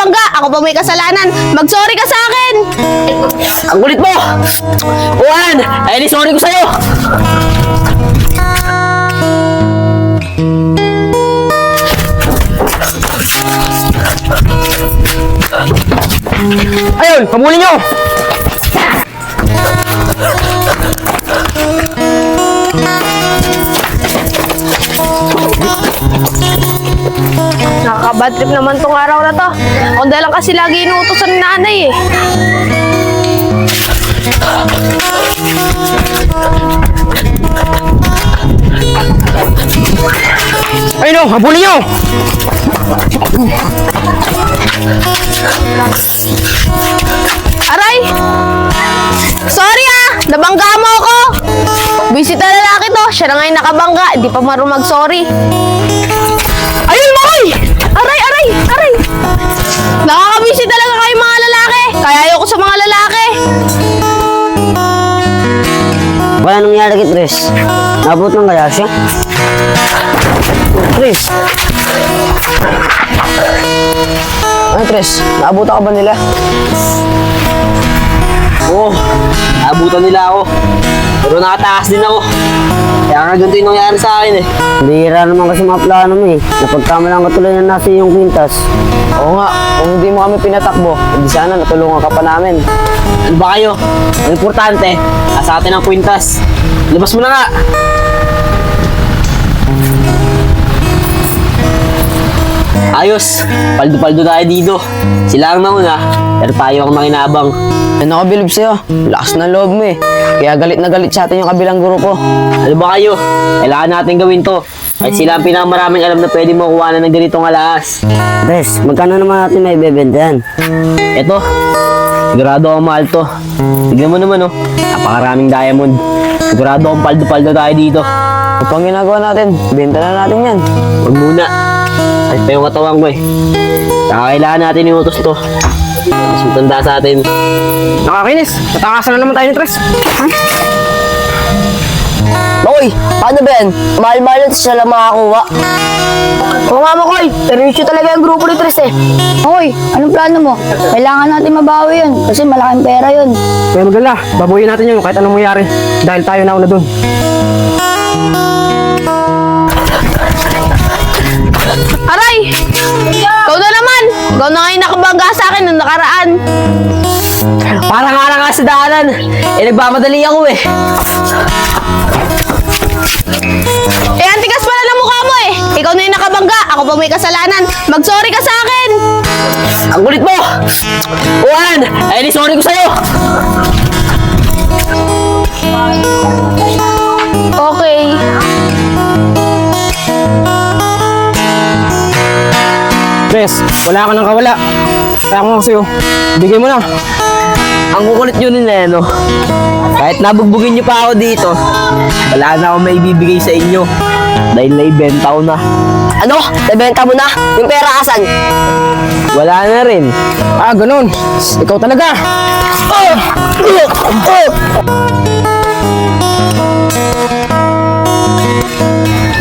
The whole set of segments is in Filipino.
nakabangga, ako pa may kasalanan. Mag-sorry ka sa akin! Ang kulit mo! Juan! Ay, sorry ko sa'yo! Ayun! Pamuli nyo! Nakaka-bad trip naman tong araw na to. Ako dahil lang kasi lagi inuutosan ni nanay eh. Ayun o! Habulin nyo! Aray! Sorry ah! Nabangga mo ako! Bisita lalaki to. Siya na nga yung nakabangga. Di pa marunong mag-sorry. Ayun mo! Aray! Aray! Aray! Nakakabisi talaga kayo mga lalaki. Kaya ayoko sa mga lalaki. Wala nangyari kay Tres. Nabot ng kaya siya. Tres. Ano Tres? Naabutan ka ba nila? Oo, naabutan nila ako. Pero nakataas din ako. Kaya nga ganito yung nangyari sa akin eh. Bihira naman kasi mga plano mo eh. Napagkamalang katuloy na nasa iyong kwintas. Oo nga, kung hindi mo kami pinatakbo, hindi sana natulungan ka pa namin. Ano ba kayo? Ang importante, nasa atin ang kwintas. Labas mo na nga! Ayos, paldo-paldo tayo dito. Sila ang nauna, pero tayo ang makinabang. Ano ako bilib sa'yo? Lakas ng loob mo eh. Kaya galit na galit sa atin yung kabilang grupo. Ano ba kayo? Kailangan natin gawin to. Kahit sila ang pinakamaraming alam na pwede mo kuha ng ganitong alas. Tres, magkano naman natin may bebenta yan? Eto, sigurado akong mahal to. Tignan mo naman oh, napakaraming diamond. Sigurado akong paldo-paldo tayo dito. Ano pang ginagawa natin? Benta na natin yan. Huwag muna. Kahit pa yung katawan ko eh. Saka kailangan natin iutos to. Mas matanda sa atin. Nakakinis! Natakasan na naman tayo ni Tres. Makoy, paano ba yan? Mahal-mahal natin siya lang makakuha. Oo nga Makoy, servisyo talaga yung grupo ni Tres eh. Hoy, anong plano mo? Kailangan natin mabawi yun kasi malaking pera yun. Kaya magala, babuyin natin yun kahit anong mangyari. Dahil tayo nauna dun. Aray! Ikaw na naman! Ikaw na nga yung nakabangga sa akin nung nakaraan. Para nga na nga sa daanan. Eh, nagmamadali ako eh. Eh, antigas pala ng mukha mo eh. Ikaw na yung nakabangga, ako pa may kasalanan. Mag-sorry ka sa akin! Ang kulit mo! Juan! Ay, sorry ko sa'yo! Okay. Tres, wala ka nang kawala. Kaya ko nga sa'yo, bigay mo na. Ang kukulit nyo ni Neno. Kahit nabugbugin nyo pa ako dito, wala na akong maibibigay sa inyo. Dahil naibenta ko na. Ano? Nabenta mo na? Yung pera asan? Wala na rin. Ah, ganun. Ikaw talaga.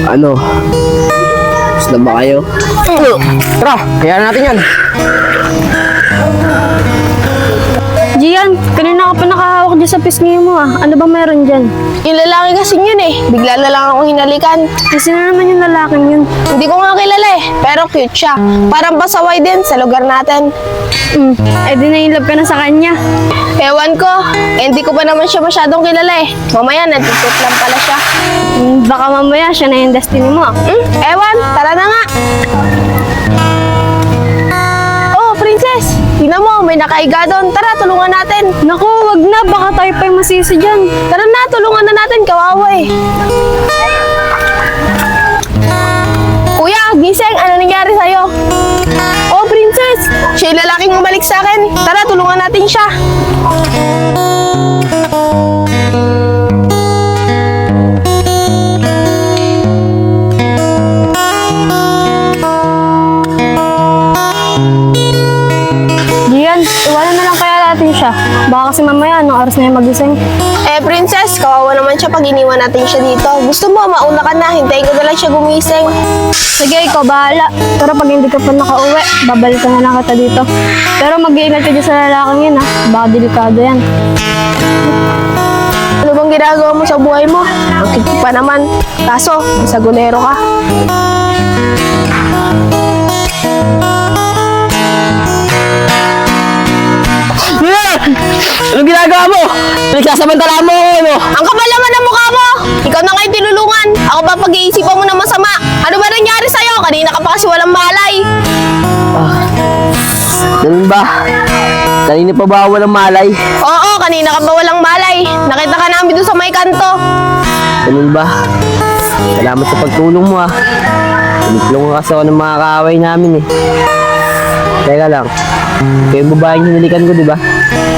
Ano? Gusto na ba kayo? Tara, kaya natin yan. Gian, kanina ka pa nakahawak dyan sa pisngi mo ah. Ano bang meron dyan? Yung lalaki kasi yun eh. Bigla na lang akong hinalikan. Kasi na naman yung lalaking yun. Hindi ko nga kilala eh. Pero cute siya. Parang pasaway din sa lugar natin. Eh di na-inlove ka na sa kanya. Ewan ko. Eh, hindi ko pa naman siya masyadong kilala eh. Mamaya, nagtitip lang pala siya. Baka mamaya siya na yung destiny mo ah. Ewan, tara na nga. Oh, princess. Tingnan mo, may nakaiga doon. Tara, tulungan natin. Naku, wag na. Baka tayo pa yung masisi dyan. Tara na, tulungan na natin. Kawawa eh. Kuya, gising. Ano nangyari sa'yo? Oh, princess. Siya yung lalaking umalik sa akin. Tara, tulungan natin siya. Gian, iwanan na lang kaya natin siya. Baka kasi mamaya, anong oras na yung magising. Princess, kawawa naman siya pag iniwan natin siya dito. Gusto mo, mauna ka na. Hintayin ko na lang siya gumising. Sige, ikaw bahala. Pero pag hindi ka pa nakauwi, babalikan na lang kita dito. Pero mag-iingat ka dyan sa lalaking yun, ha? Baka delikado yan. Ano bang ginagawa mo sa buhay mo? Ang cute pa naman. Kaso, sagulero ka. Anong ginagawa mo? Pinagsasamantala mo ako, ano? Ang kapal naman ng mukha mo! Ikaw na ngayon tinulungan. Ako ba pag-iisipan mo na masama? Ano ba nangyari sa'yo? Kanina ka pa kasi walang malay. Ganun ba? Kanina pa ba walang malay? Oo, kanina ka pa walang malay. Nakita ka namin doon sa may kanto. Ganun ba? Salamat sa pagtulong mo, ah. Tinutulungan kasi ako ng mga kaaway namin, eh. Teka lang. Kayo yung babaeng hinalikan ko, di ba?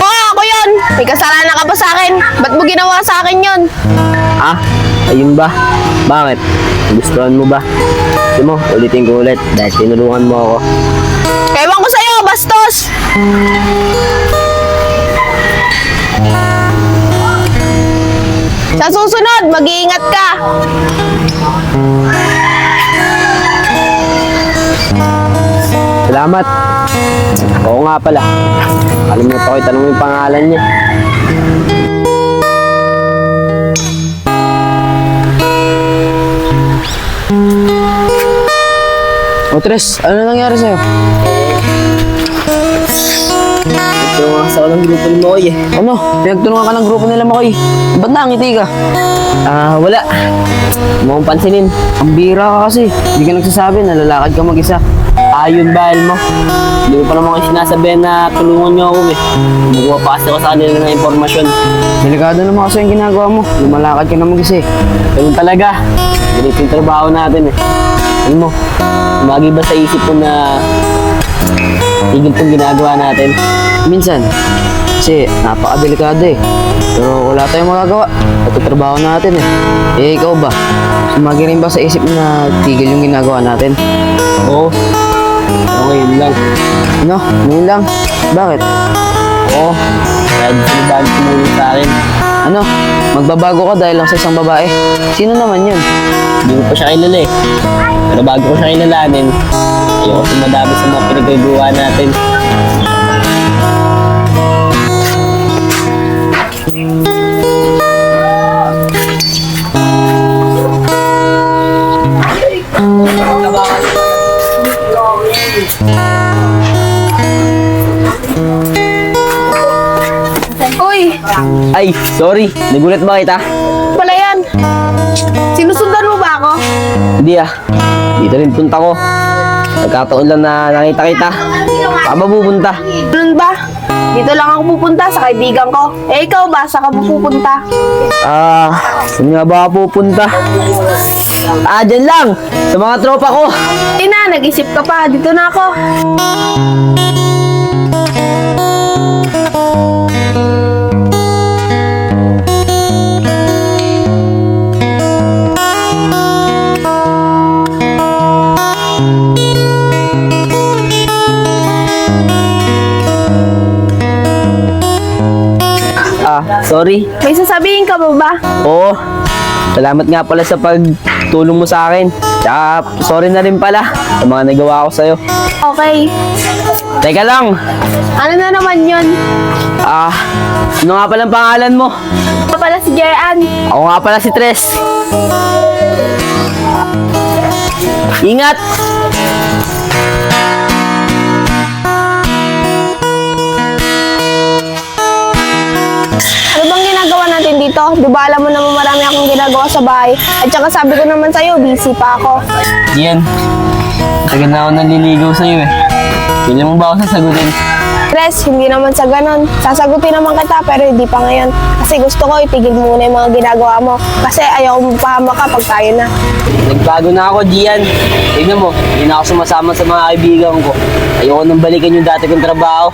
Oo, ako yun. May kasalanan ka pa sa akin. Ba't mo ginawa sa akin yun? Ah, ayun ba? Bakit? Gustuhan mo ba? Gusto mo, ulitin ko ulit dahil tinulungan mo ako. Ewan ko sa'yo, bastos! Sa susunod, mag-iingat ka. Salamat. Oo nga pala. Kalimutan ko itanong yung pangalan niya. O Tres, ano nangyari sa'yo? Tulungan kasi ako ng grupo ni Moy, eh. Ano? Pinagtulungan ka ng grupo nila, Makoy. Ba't nangiti ka? Wala. Huwag mong pansinin. Ang bira ka kasi. Hindi ka nagsasabi, nalalakad ka mag-isa. Ayun, bahal mo. Hindi ko pa naman kayo sinasabihan na tulungan niyo ako, eh. Magawa pa kasi ako sa kanila ng impormasyon. Delikado naman kasi yung ginagawa mo. Lumalakad ka na mag-isa eh. Ganun talaga. Ganito yung trabaho natin, eh. Alam mo, umagi ba sa isip ko na tigil itong ginagawa natin? Minsan, kasi napakadelikado eh. Pero wala tayong magagawa. Ito trabaho natin eh. Eh ikaw ba? Sumagi rin ba sa isip mo na tigil yung ginagawa natin? Oo. Okay, yun lang. Ano? Ngayon lang? Bakit? Oo. Kaya di sila dahil tumulong sa akin. Ano? Magbabago ka dahil lang sa isang babae? Sino naman yun? Hindi ko pa siya kilala, eh. Pero bago ko siya kilalanin, ayoko sumadami sa mga pinagagawa natin. Uy, Ay, sorry. Nagulat ba kita? pala yan. Sinusundan mo ba ako? Hindi, ah. Dito rin punta ko. Nagkataon lang na nakita kita. Saan ba pupunta? Ganun ba? Dito lang ako pupunta sa kaibigan ko. Eh, ikaw ba? Saan ka pupunta? Saan nga ba ako pupunta? Dyan lang. Sa mga tropa ko. Ina, nag-isip ka pa. Dito na ako. Sorry. May sasabihin ka ba ba? Oo. Salamat nga pala sa pagtulong mo sa akin. Tsaka, sorry na rin pala sa mga nagawa ko sa'yo. Okay. Teka lang. Ano na naman yun? Ano nga palang pangalan mo? Ito pala si Jean. Ako nga pala si Tres. Ingat! Ano bang ginagawa natin dito? Di ba alam mo naman marami akong ginagawa sa bahay? At saka sabi ko naman sa'yo, busy pa ako. Yan. Tagal na ako naliligaw sa'yo, eh. Pili mo ba ako sasagutin? Tres, hindi naman sa ganon. Sasagutin naman kita pero hindi pa ngayon. Kasi gusto ko itigil muna yung mga ginagawa mo. Kasi ayaw mo pahama ka pag tayo na. Nagbago na ako, Gian. Tignan mo, hindi na ako sumasama sa mga kaibigan ko. Ayoko nang balikan yung dati kong trabaho.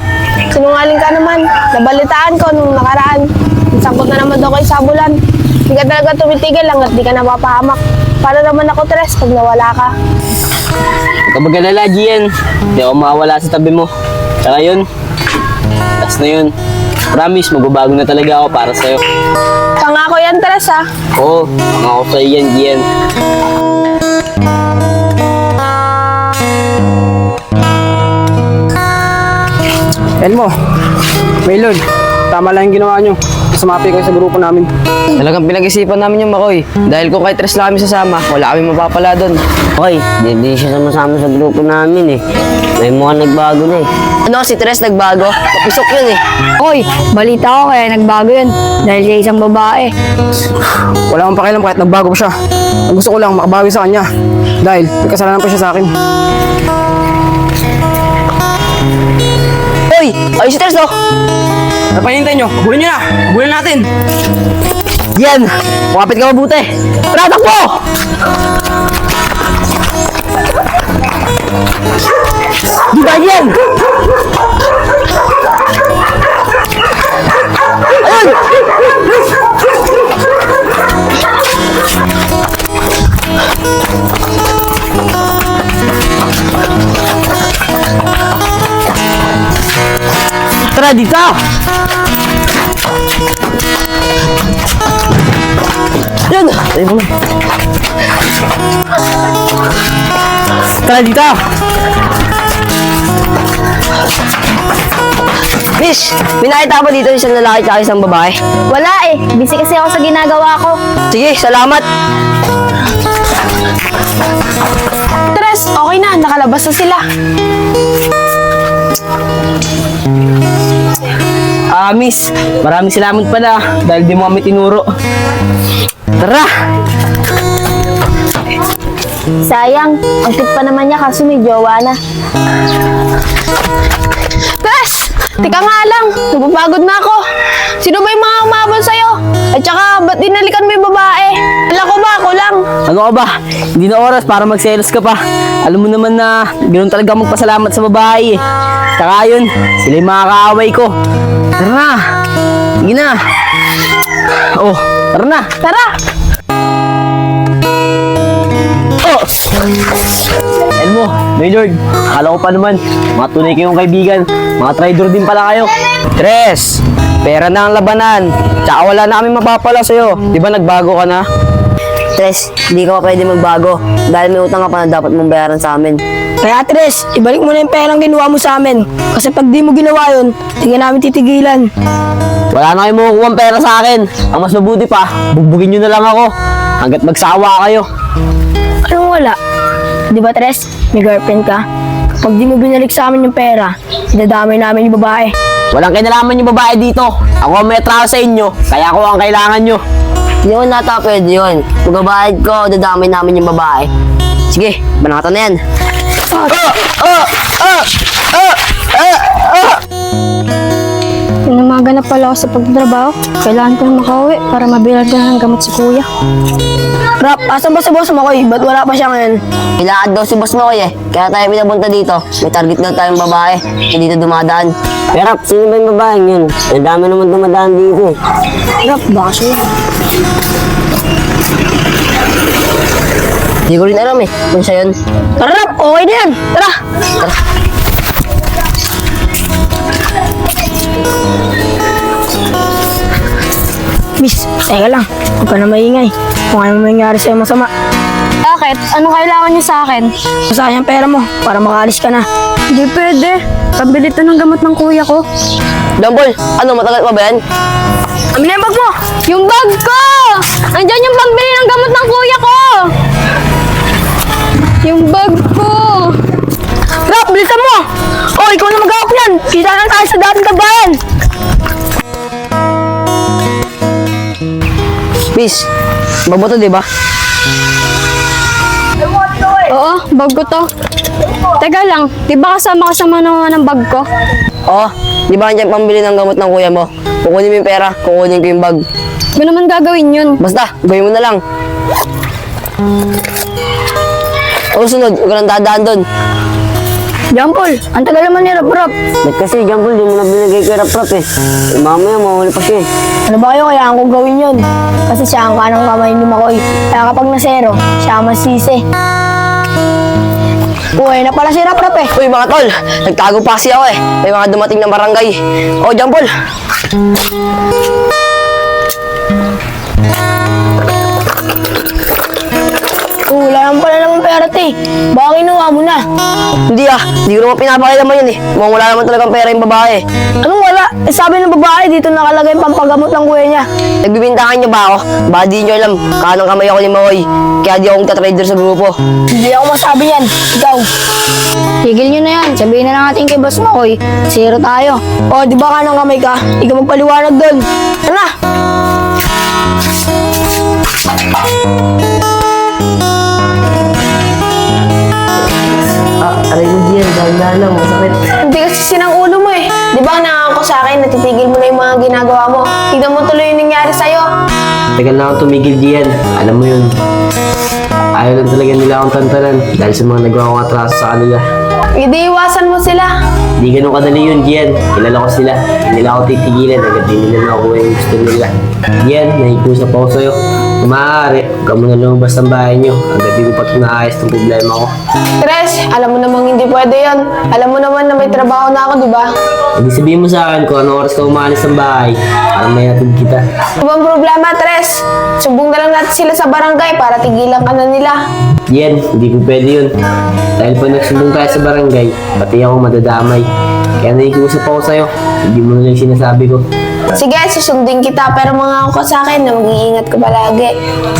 Sinungaling ka naman. Nabalitaan ko nung nakaraan. Sangkot na naman daw kay Sabulan. Hindi ka talaga tumitigil hanggat di ka napapahamak. Para naman ako, Tres, pag nawala ka. Huwag ka mag-alala, Gian. Hindi ako mawala sa tabi mo. Tsaka yun, last na yun. Promise, magbabago na talaga ako para sa'yo. Pangako yan, Tres, ha? Oo, ako sa'yo yan, Gian. Elmo, Maylord, tama lang yung ginawa nyo. Sumapi kayo sa grupo namin. Talagang pinag-isipan namin yung Makoy. Dahil kung kay Tres lang kami sasama, wala kami mapapala doon. Okay, di siya sama-sama sa grupo namin eh. May mukhang nagbago na eh. Ano, si Tres nagbago? Papisok yun eh. Oy, balita ko kaya nagbago yun. Dahil sa isang babae. Wala akong pakialam kahit nagbago pa siya. Ang gusto ko lang makabawi sa kanya. Dahil may kasalanan pa siya sa akin. Hoy! Ay, si Tres oh! Ano pa hinintay nyo? Habulin nyo na! Habulin natin! Gian! Kumapit ka mabuti! Tara, takbo! Di ba, Gian? Ayun! Tara dito! Yan! Ayun mo. Tara dito! Miss, may nakita ba dito isang lalaki at isang babae? Wala eh. Busy kasi ako sa ginagawa ko. Sige, salamat! Tres, okay na. Nakalabas na sila. Miss, maraming salamat pala dahil di mo kami tinuro. Tara! Sayang, ang cute pa naman niya kaso may jowa na. Tres! Tika nga lang. Napapagod na ako. Sino ba yung mga umabon sa'yo? At saka, ba't dinalikan mo yung babae? Alam ko ba? Ako lang. Ano ka ba? Hindi na oras para magselos ka pa. Alam mo naman na ganoon talaga magpasalamat sa babae eh. Tsaka yun, sila yung mga kaaway ko. Tara na! Sige na! Oh, tara na! Tara! Oh! Ayan mo, Maylord, akala ko pa naman, mga tunay kayong kaibigan, mga traidor din pala kayo. Tres! Pera na ang labanan. Tsaka wala na kami mapapala sa'yo. Di ba nagbago ka na? Tres, hindi ka pa pwede magbago. Dahil may utang ka pa na dapat mong bayaran sa amin. Kaya Tres, ibalik mo na yung perang ginawa mo sa amin. Kasi pag di mo ginawa yun, hindi ka namin titigilan. Wala na kayong makukuha pera sa akin. Ang mas mabuti pa, bugbugin nyo na lang ako. Hanggat magsawa kayo. Anong wala? Di ba Tres, may girlfriend ka? Pag di mo binalik sa amin yung pera, idadamay namin yung babae. Walang kinalaman yung babae dito. Ako ang may trabaho sa inyo, kaya ako ang kailangan nyo. Hindi ko nata pwede yun. Kung babayad ko, dadamay namin yung babae. Sige, banatan na yan. Inumaga na pala ako sa pagtrabaho. Kailangan ko na makauwi para mabilang ko ng gamot si kuya. Rap, asan ba si boss mo, Koy? Ba't wala pa siya ngayon? Kailangan daw si boss mo eh. Kaya tayo pinapunta dito. May target daw tayong babae. Hindi dito dumadaan. Pero, sino ba yung babaeng yun? Ang dami naman dumadaan dito eh. Rap, baka siya. Hindi ko rin alam eh. Kung siya yun. Tara, Rap, okay na yan. Tara! Miss, teka lang. Huwag ka na maingay. Kung ano mangyari sa'yo masama. Bakit? Anong kailangan niyo sa akin? Masaya ang pera mo para makaalis ka na. Hindi pwede. Pambili to ng gamot ng kuya ko. Dumbol, ano matagal pa ba yan? Amin na yung bag mo! Yung bag ko! Andyan yung pambili ng gamot ng kuya ko! Yung bag ko! Rap, bilisan mo! Oh, ikaw na mag-awak yan! Kita lang tayo sa dating kabayan! Miss, baboto di ba? Oo, bag ko to. Teka lang, di ba kasama ka sa manawa ng bag ko? Oo, di ba nandiyan pambili ng gamot ng kuya mo? Kukunin mo yung pera, kukunin ko yung bag. Ba naman gagawin yun? Basta, gawin mo na lang. O sunod, huwag ka nang dadaan doon. Jampol, ang tagal naman ni Rap. Ba't kasi, Jampol, di mo na binigay kay Rap eh. Mamaya, mawala pa siya eh. Ano ba kayo, kailangan kong gawin yun? Kasi siya ang kanang kamay ni Makoy. Kaya kapag nasero, siya ang masisi. Uy, na pala si Rap Rap eh. Uy mga tol, nagtago pa kasi ako eh. May mga dumating ng barangay. O, Jampol. Wala naman pala naman pera te. Baka kinuha mo na. Hindi hindi ko naman pinapakita mo yun eh. Mukhang wala naman talagang pera yung babae. Anong wala? Eh, sabi ng babae, dito nakalagay yung pampagamot ng kuya niya. Nagbibintangan niyo ba ako? Baka di niyo alam, kanang kamay ako ni Makoy. Kaya di akong tatrader sa grupo. Hindi ako masabi yan. Ikaw. Tigil nyo na yan. Sabihin na lang natin kay Boss Makoy. Zero tayo. O, di ba kanang kamay ka? Ikaw magpaliwanag doon. Tara! Aray mo diyan, dahil lang, masakit. Hindi kasi sinang ulo mo eh. Di ba nangako sa akin, natitigil mo na yung mga ginagawa mo. Tignan mo tuloy yung nangyari sa'yo. Tagal na akong tumigil diyan. Alam mo yun. Ayaw lang talaga nila akong tantanan dahil sa mga nagawa kong atraso sa kanila. Hindi iwasan mo sila. Di ganun kadali yun, Gian. Kilala ko sila. Hindi nila ako titigilan. Agad din nila nakuha yung gusto nila. Gian, nahikusap ako sa'yo. Kung maaari, huwag ka muna lumabas ng bahay niyo. Agad din ko pa naayos ng problema ko. Tres, alam mo namang hindi pwede yon. Alam mo naman na may trabaho na ako, di ba? Hindi sabihin mo sa akin kung anong oras ka umaalis ng bahay para may natid kita. Ibang problema, Tres. Sumbong na lang natin sila sa barangay para tigilan ka na nila. Yan, hindi po pwede yun. Dahil pag nagsumbong tayo sa barangay, pati ako madadamay. Kaya nakikiusap ako sa'yo, hindi mo na lang sinasabi ko. Sige, susundin kita pero mga ako sa akin na mag-iingat ka palagi.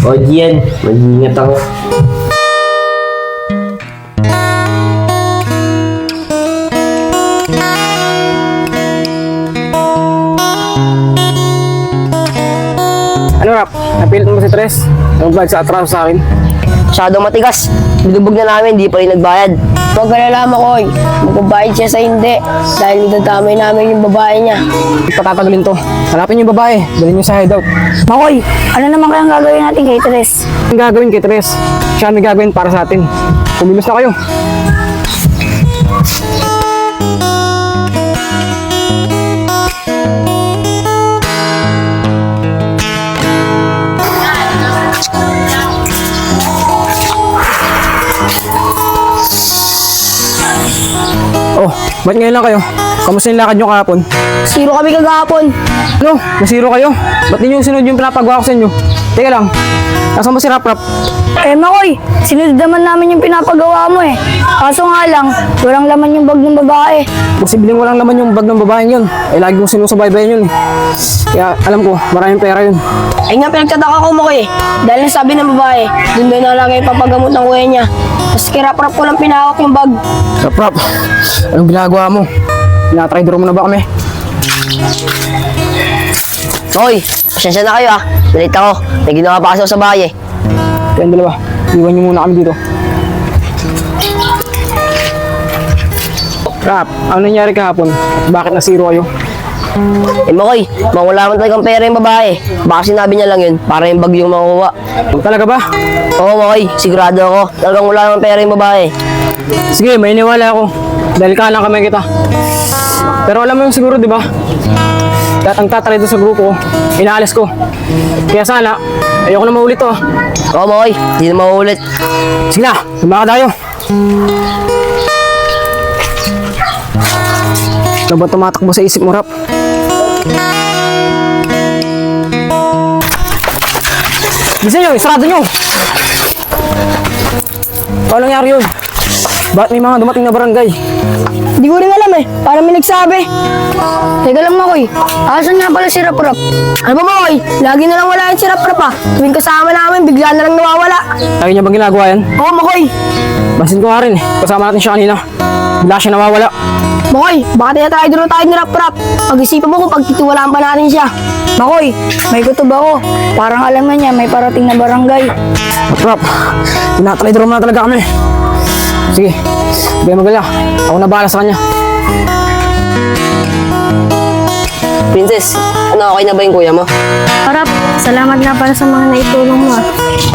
O Gian, mag-iingat ako. Ano Rap? Napilit mo si Tres? Ang bag sa atraso sa akin? Masyadong matigas. Binubog na namin, di pa rin nagbayad. Huwag ka na Makoy. Magbabayad siya sa hindi. Dahil idadamay namin yung babae niya. Patatagalin to. Hanapin yung babae. Dalhin niyo sa hideout. Makoy, ano naman kayang gagawin natin kay Tres? Ang gagawin kay Tres, siya ang may gagawin para sa atin. Kumilos na kayo. Oh, ba't ngayon lang kayo? Kamusta yung lakad nyo kahapon? Zero kami kagahapon. Ano? Nasiro kayo? Ba't ninyo sinunod yung pinapagawa ko sa inyo? Teka lang, nasaan ba si Rap Rap? Eh Makoy, sinunod naman namin yung pinapagawa mo eh. Kaso nga lang, walang laman yung bag ng babae. Posibleng walang laman yung bag ng babaeng yun. Eh, lagi kong sinusubaybayan yun eh. Kaya alam ko, maraming pera yun. Ay nga pinagtataka ko Makoy eh. Dahil sabi ng babae, doon daw nalagay yung papagamot ng kuya niya. Tapos kirap-rap ko lang pinahawak yung bag. Rap Rap, anong ginagawa mo? Pinatraidor mo na ba kami? Hoy, pasensya na kayo Nalate ako. May ginawa pa kasi ako sa bahay eh. Kayong dalawa, iwan niyo muna kami dito. Rap, ano nangyari kahapon? Bakit nasiro kayo? Eh Makoy, wala man talagang pera yung babae. Baka sinabi niya lang yun, para yung bag yung makuha. Talaga ba? Oo Makoy, sigurado ako. Talagang wala naman pera yung babae. Sige, may iniwala ako. Dahil ka lang kamay kita. Pero alam mo yung siguro, di ba? Lahat ang tatry doon sa grupo, inaalis ko. Kaya sana, ayoko na maulit to. Oo Makoy, hindi na mauulit. Sige na, sumaka tayo. Ano ba tumatakbo sa isip mo, Rap? Bisa nyo, isarado nyo! Paano nangyari yun? Bakit may mga dumating na barangay? Di ko rin alam eh, para may nagsabi. Teka lang Makoy, asan nga pala si Rap Rap? Ano ba Makoy? Lagi na lang wala yan si Rap Rap Tuwing kasama namin, bigla na lang nawawala. Lagi niya bang ginagawa yan? Oo Makoy. Pansin ko nga rin eh, kasama natin siya kanina. Bigla siya nawawala. Makoy, baka tinatry doon tayo ni Rap Rap. Pag-isipan mo kung pagtitiwalaan pa natin siya. Makoy, may kutob ako. Parang alam na niya, may parating na barangay. Rap, tinatraidor mo na talaga kami. Sige, hindi kayo magalala. Ako na bahala sa kanya. Princess, ano okay na ba yung kuya mo? Rap, salamat nga para sa mga naitulong mo.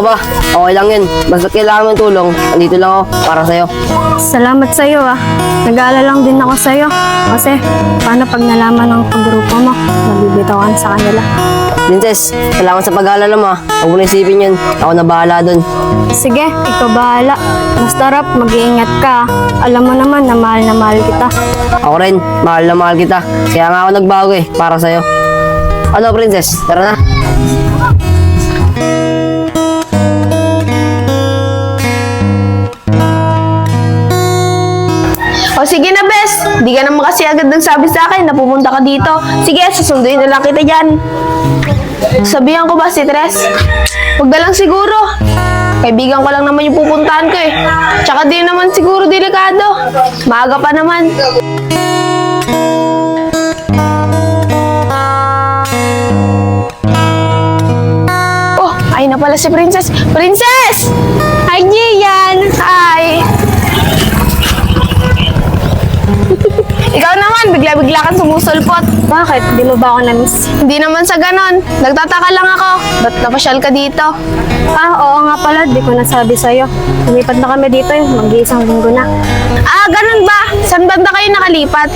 Aba, okay lang yun. Basta kailangan ng tulong, andito lang ako para sa'yo. Salamat sa'yo ah. Nag-aalala lang din ako sa'yo. Kasi paano pag nalaman ng grupo mo, mabibitawan sa kanila. Princess, salamat sa pag-aalala mo. Huwag mo na isipin yun. Ako na bahala dun. Sige, ikaw bahala. Basta Rap, mag-iingat ka. Alam mo naman na mahal kita. Ako rin, mahal na mahal kita. Kaya nga ako nagbago eh, para sa'yo. Ano, Princess? Tara na. O sige na, bes. Di ka naman kasi agad nagsabi sa akin na pupunta ka dito. Sige, susunduin na lang kita dyan. Sabihan ko ba si Tres? Huwag na lang siguro. Kaibigan ko lang naman yung pupuntahan ko eh. Tsaka di naman siguro delikado. Maaga pa naman. Oh, ay na pala si Princess. Princess! Hi, Gian! Hi! Ikaw naman, bigla-bigla kang sumusulpot. Bakit? Di mo ba ako na-miss? Hindi naman sa ganon. Nagtataka lang ako. Ba't napasyal ka dito? Ah, oo nga pala. Di ko nasabi sa'yo. Lumipat na kami dito mag-iisang linggo na. Ah, ganun ba? Saan banda kayo nakalipat?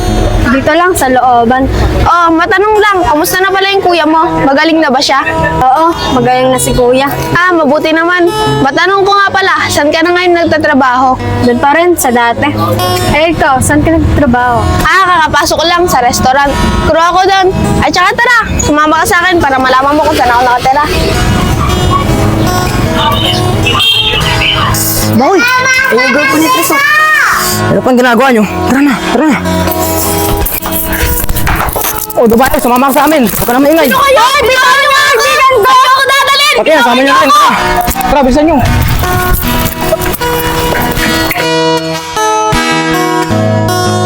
Dito lang sa looban. Oh, matanong lang. Kamusta na pala yung kuya mo? Magaling na ba siya? Oo, magaling na si kuya. Ah, mabuti naman. Matanong ko nga pala, saan ka na ngayon nagtatrabaho? Doon pa rin sa dati. Eh, ikaw, saan ka nagtrabaho? Ah, kakapasok ko lang sa restaurant. Crew ako doon. Ay, tsaka tara. Sumama ka sa akin para malaman mo kung saan ako nakatira. Boy, yung girlfriend ni Chris. Ano pang ginagawa nyo? Tara na, tara na. Oh, babae, sumama ka sa amin. Huwag ka na maingay. Ano kayo? Bitawan niyo ang kaibigan ko! Ako dadalhin! Okay, sama nyo na rin. Tara, tara, bilisan nyo.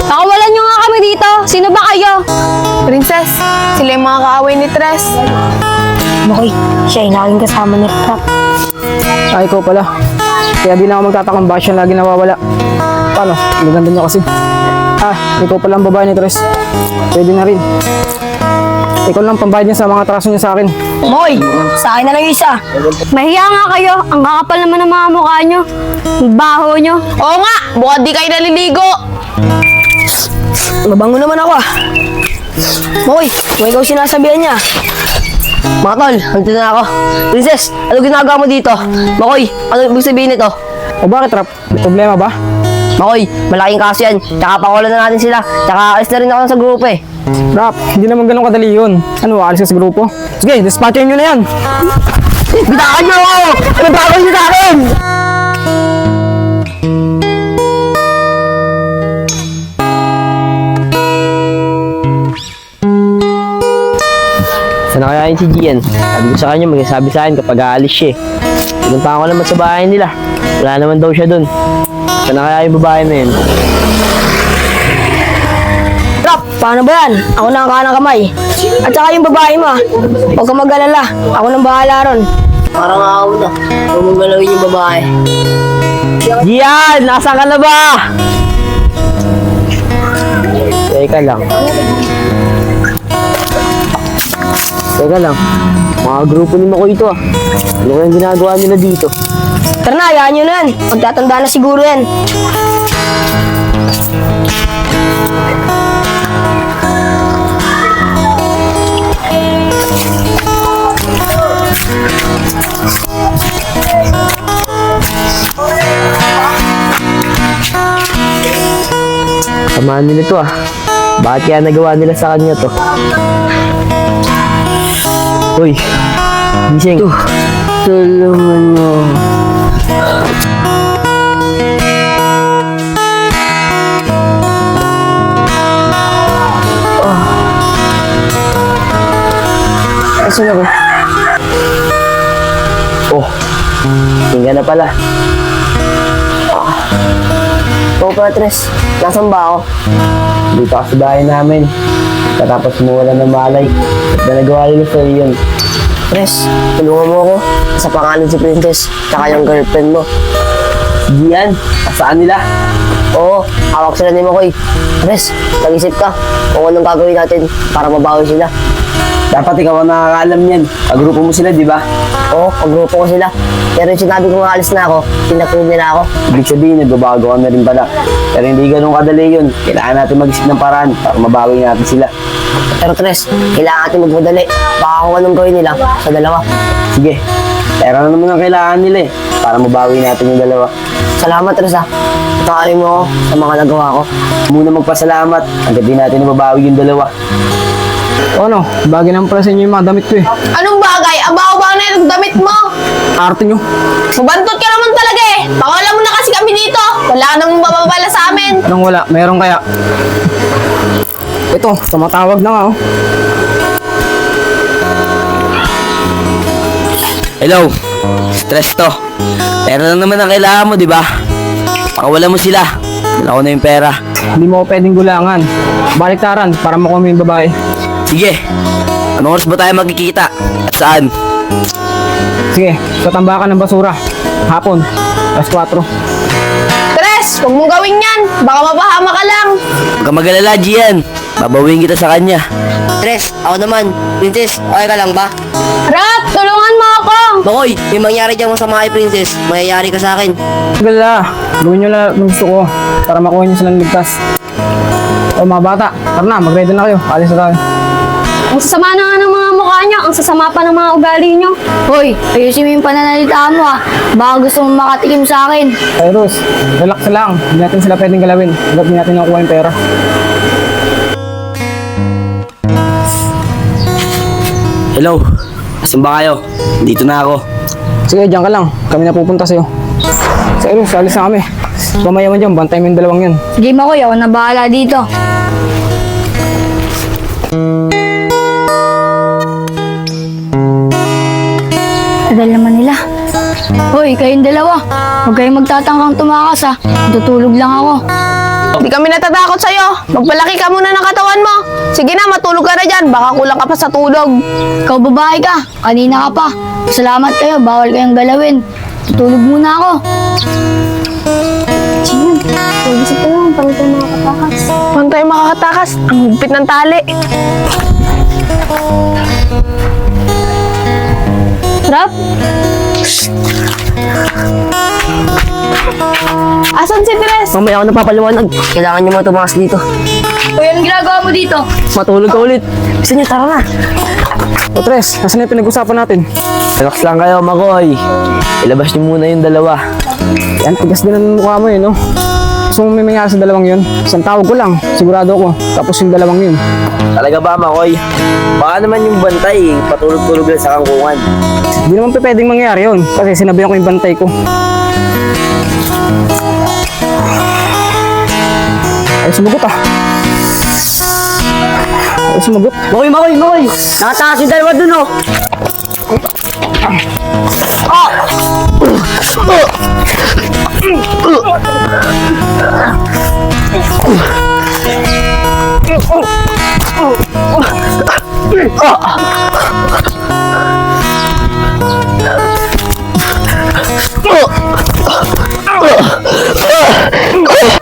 Pakawalan nyo nga kami dito. Sino ba kayo? Princess, sila yung mga kaaway ni Tres. Makoy, siya ay laging kasama ni Rap. Ay, ikaw pala. Kaya di na ako magtatakang bakit siya lagi nawawala. Paano? Ang ganda niya kasi. Ah, ikaw pala ang babae ni Tres. Pwede na rin. Ikaw lang pambayad niya sa mga atraso niya sa akin. Moy, sa akin na lang isa. Mahiya nga kayo. Ang kakapal naman ng mga mukha nyo. Ang baho nyo. Oo nga, bukod di kayo naliligo. Mabango naman ako ah. Moy, kung ikaw sinasabihan niya. Mga tol, andito na ako. Princess, ano ginagawa mo dito? Makoy, ano ibig sabihin nito? O bakit, Rap? May problema ba? Makoy, malaking kaso yan. Tsaka pakulan na natin sila. Tsaka alis na rin ako sa grupo eh. Rap, hindi naman ganun kadali yun. Ano, aalis ka sa grupo? Sige, dispatchin nyo na yan. Bitawan niyo ako! Bitawan niyo sa akin! Saan na kaya yun si Gian? Sabi ko sa kanya, magsasabi sa akin kapag aalis siya eh. Pinunta ko naman sa bahay nila. Wala naman daw siya dun. Saan na kaya yung babae na yun? Rap, paano ba yan? Ako na ang kanang kamay. At saka yung babae mo ah. Huwag kang mag-alala. Ako nang bahala ron. Parang ako na. Huwag mong galawin yung babae. Gian! Nasaan ka na ba? Teka lang. Teka lang. Mga grupo ni Makoy ito ah. Ano kayang ginagawa nila dito? Tara na, hayaan nyo na yan. Magtatanda na siguro yan. Samahan nila to ah. Bakit kaya nagawa nila sa kanya to? Uy, gising. Tulungan mo. Asan ako? Oh, tingga na pala. Oo pala, Tres. Nasaan ba ako? Dito ka sa bahay namin. Katapos mawala ng malay. At na nagawa nila sa'yo yun. Tres, tulungan mo ako. Sa pangalan si Princess, tsaka yung girlfriend mo. Gian, saan nila? Oo, hawak sila ni Makoy. Tres, nag-isip ka kung anong gagawin natin para mabawi sila. Dapat ikaw ang nakakaalam yan. Pagrupo mo sila, di ba? Oo, pagrupo ko sila. Pero yung sinabi ko alis na ako, tinapog nila ako. Ibig sabihin, nagbabago ka na rin pala. Pero hindi ganun kadali yun. Kailangan natin mag-isip ng paraan para mabawi natin sila. Pero Tres, kailangan natin magmadali. Baka kung anong gawin nila sa dalawa. Sige, pera na naman ang kailangan nila eh. Para mabawi natin yung dalawa. Salamat Tres ha. Patawarin mo ako sa mga nagawa ko. Muna magpasalamat. Hanggang di natin mabawi yung dalawa. O ano, bagay naman pala sa inyo yung mga damit ko eh. Anong bagay? Abaw-abaw na yung damit mo. Arte nyo. Mabantot ka naman talaga eh. Pakawalan mo na kasi kami dito. Wala ka namang bababala sa amin. Anong wala? Meron kaya? Ito, tumatawag na nga oh. Hello, stress to. Pera lang naman ang kailangan mo, di ba? Pakawalan mo sila. Dala ko na yung pera. Hindi mo ako pwedeng gulangan. Baliktaran para makuha mo yung babae. Sige, anong oras ba tayo magkikita? At saan? Sige, sa tambakan ng basura. Hapon, alas 4. Tres, huwag mong gawin yan. Baka mapahama ka lang. Huwag kang mag-alala, Gian. Babawin kita sa kanya. Tres, ako naman. Princess, okay ka lang ba? Rap, tulungan mo ako. Makoy, may mangyari dyan masama kay Princess. Mayayari ka sa akin. Gala, gawin nyo lang ang gusto ko para makuha nyo silang ligtas. O mga bata, tara na, mag-ready na kayo. Alis na tayo. Ang sasama na nga ng mga mukha nyo, ang sasama pa ng mga ugali nyo. Hoy, ayusin mo yung pananalita mo ah. Baka gusto mo makatikim sa akin. Cyrus, relax lang. Hindi natin sila pwedeng galawin. Hanggat hindi natin nakuha yung pera. Hello, saan ba kayo? Dito na ako. Sige, diyan ka lang. Kami na pupunta sa'yo. Cyrus, alis na kami. Mamaya man dyan, bantay mo yung dalawang yun. Sige Makoy, ako na bahala dito. Adal naman nila. Hoy, kayong dalawa. Huwag kayong magtatangkang tumakas ah. Tutulog lang ako. Di kami natatakot sa'yo. Magpalaki ka muna ng katawan mo. Sige na, matulog ka na dyan. Baka kulang ka pa sa tulog. Ikaw babae ka. Kanina ka pa. Salamat kayo. Bawal kayong galawin. Tutulog muna ako. Pag-isip ko lang, pag ito makakatakas. Huwag tayo makakatakas. Ang higpit ng tali. Rap, Asan si Tres? Mamaya ako napapaliwanag. Kailangan nyo mga tumakas dito. Hoy, anong ginagawa mo dito? Matulog ka ulit. Gusto nyo, tara na. O Tres, nasan na yung pinag-usapan natin? Relax lang kayo, Makoy. Ilabas niyo muna yung dalawa. Yan, tigas din ang mukha mo eh, no? Gusto mo may mangyari sa dalawang yun? Isang tawag ko lang, sigurado ko. Tapos yung dalawang yun. Talaga ba, Makoy? Baka naman yung bantay, patulog-tulog lang sa kangkungan. Hindi naman pa pwedeng mangyari yun. Kasi sinabihan ko yung bantay ko. Ay, sumagot ah. Ay, sumagot. Makoy, Makoy, Makoy! Nakatakas yung dalawa dun, oh!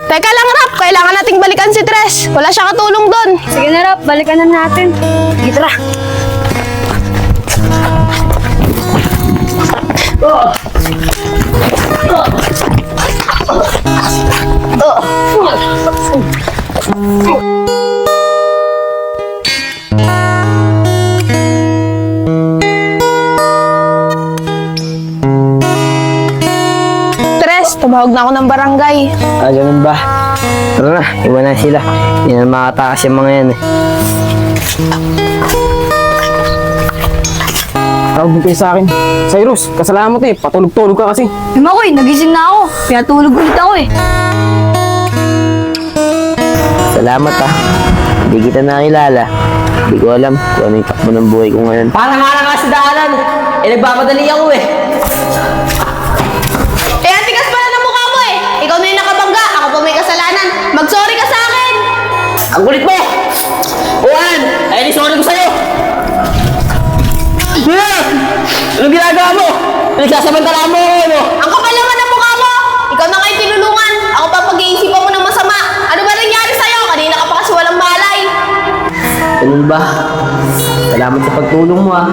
Teka lang, Rap. Kailangan nating balikan si Tres. Wala siya katulong doon. sige na Rap, balikan na natin. Dito na. Tres, tumawag na ako ng barangay. Ah, ganun ba? Tara na, iwan na sila. Hindi na makatakas yung mga yan eh. Tawag mo kayo sa akin. Cyrus, kasalanan mo to eh. Patulog-tulog ka kasi. Hey, Makoy, nagising na ako. Pinatulog ulit ako eh. Salamat ah. Hindi kita nakilala. Hindi ko alam kung ano yung takbo ng buhay ko ngayon. Parang nga sa daanan. Nagmamadali ako eh. Eh, ang tigas pala ng mukha mo eh. Ikaw na yung nakabangga. Ako pa may kasalanan. Mag-sorry ka sa akin. Ang kulit mo! Juan! Ay, sorry ko sa'yo! Anong ginagawa mo? Nagsasamantala mo ako, ano? Ang kapal naman ng mukha mo. Ikaw na kayo tinulungan. Ako pa pag-iisipan mo ng masama. Ano ba nangyari sa'yo? Kanina ka pa kasi walang malay. Ganun ba? Salamat sa pagtulong mo ah.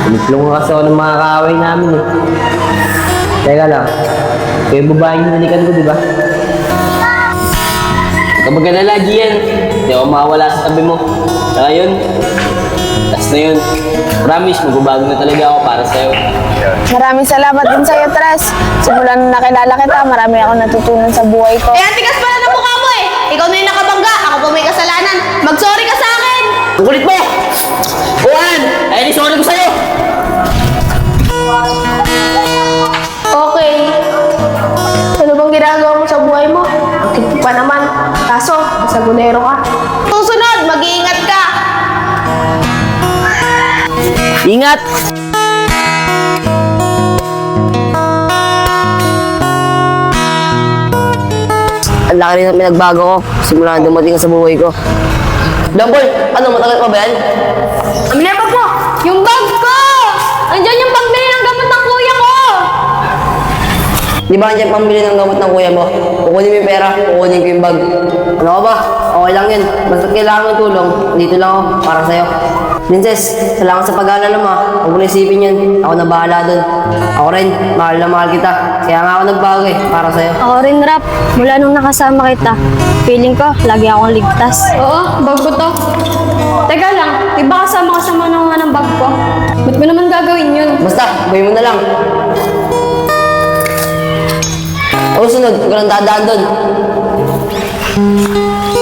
Tinutulungan kasi ako ng mga kaaway namin eh. Teka lang, kayo babae yung nalikan ko, di ba? Kapag alala, Gian, hindi ako mawala sa tabi mo. Saka yun, last na yun. Promise, magbabago na talaga ako para sa'yo. Maraming salamat din sa'yo, Tres. Simula nung nakilala kita, marami ako natutunan sa buhay ko. Eh, antigas pala na mukha mo eh! Ikaw na yung nakabangga, ako pa may kasalanan. Mag-sorry ka sa akin! Ang kulit mo! Juan! Ay, sorry ko sa'yo! Okay. Ano bang ginagawa mo sa buhay mo? Ang cute pa naman. Kaso, sagunero ka. Susunod, mag-iingat ka! Ingat! Ang laki rin ang pinagbago ko simula na dumating ka sa buhay ko. Dumbol, ano, matagal pa ba yan? Amina pa po! Yung bag ko! Andiyan yung pagbili ng gamot ng kuya ko! Di ba nandiyan pambili ng gamot ng kuya mo? Kukunin mo yung pera, kukunin ko yung bag. Ano ka ba? Okay lang yun. Basta kailangan ng tulong, dito lang ako para sa'yo. Princess, salamat sa pag-aalala mo ah. Huwag mo na isipin yun. Ako na bahala dun. Ako rin, mahal na mahal kita. Kaya nga ako nagbago eh, para sa'yo. Ako rin, Rap. Mula nung nakasama kita, feeling ko, lagi akong ligtas. Oo, bag ko to. Teka lang, di ba kasama nga ng bag ko? Ba't mo naman gagawin yun? Basta, gawin mo na lang. O sunod, huwag ka nang dadaan dun.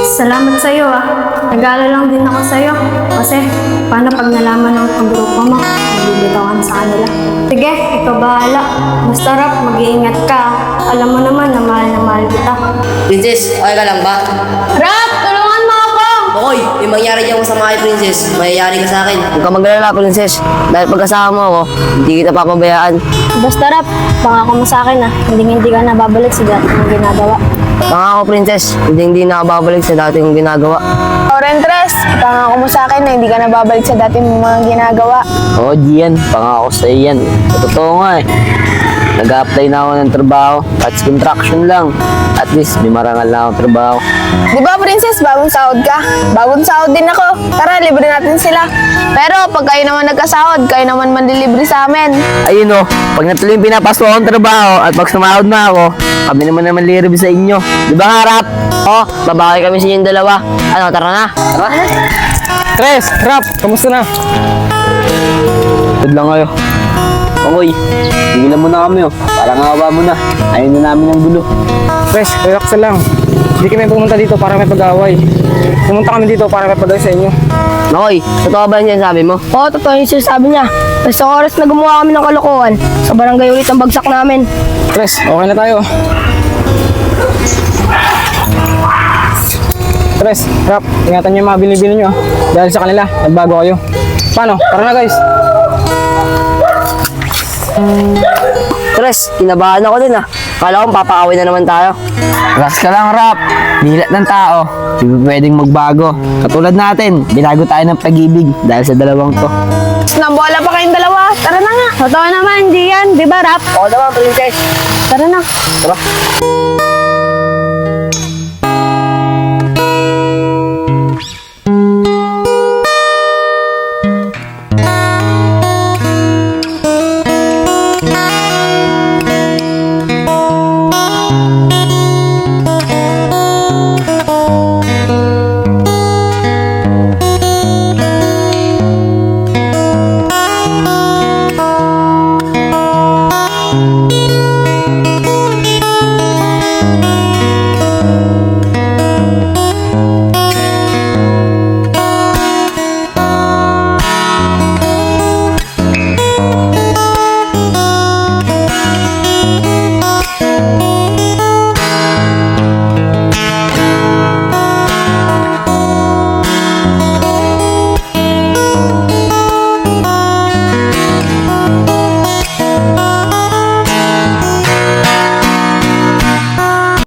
Salamat sa'yo ah. Nag-aalala lang din ako sa'yo. Kasi, paano pag nalaman ng pag-grupo mo, nabibitawan sa kanila. Sige, ikaw bahala. Basta Rap, mag-iingat ka. Alam mo naman na mahal kita. Princess, okay ka lang ba? Rap, tulungan mo ako! Okoy, yung mangyari dyan masama kay Princess, mayayari ka sa akin. Huwag ka mag-alala, Princess. Dahil pagkasama mo ako, hindi kita papabayaan. Basta Rap, pangako mo sa akin ah. Hindi ka nababalik sa dati mong ginagawa. Pangako, Princess, hindi na ako babalik sa dati kong ginagawa. Oren, Tres, pangako mo sa akin na hindi ka na babalik sa dati mong mga ginagawa. Oo, Gian, pangako sa'yo yan. Totoo nga eh. Nag-a-apply na ako ng trabaho, touch contraction lang. At least, may marangal na akong trabaho. Di ba, Princess, bagong sahod ka? Bagong sahod din ako. Tara, libre natin sila. Pero pag kayo naman nagkasahod, kayo naman manlilibre sa amin. Ayun o, pag natuloy yung pinapasok akong trabaho at pag sumahod na ako, kami naman libre sa inyo. Di ba nga, Rap? Oh, babawi kami sa inyong dalawa. Ano, tara na. Tara. Tres, Rap, kamusta na? Good lang kayo. Okoy, tigilan mo na kami oh. Parang awa mo na. Ayaw na namin ng gulo. Tres, relax lang. Hindi kami pumunta dito para may pag-away. Pumunta kami dito para may pag-away sa inyo. Noy, totoo ba yan sabi mo? Oo, totoo yung sinasabi niya. Sa oras na gumawa kami ng kalokohan, sa barangay ulit ang bagsak namin. Tres, okay na tayo. Tres, Rap, ingatan niyo yung mga binibili niyo. Dahil sa kanila, nagbago kayo. Paano? Tara na guys. Tres, kinabahan ako din ah. Kala ko papakawin na naman tayo. Relax ka lang, Rap. Dilat ng tao. Hindi pwedeng magbago. Katulad natin, binago tayo ng pag-ibig dahil sa dalawang to. Nabola pa kayong dalawa. Tara na nga. Totoo naman, hindi yan. Di ba, Rap? Oo naman, Princess. Tara na. Tara.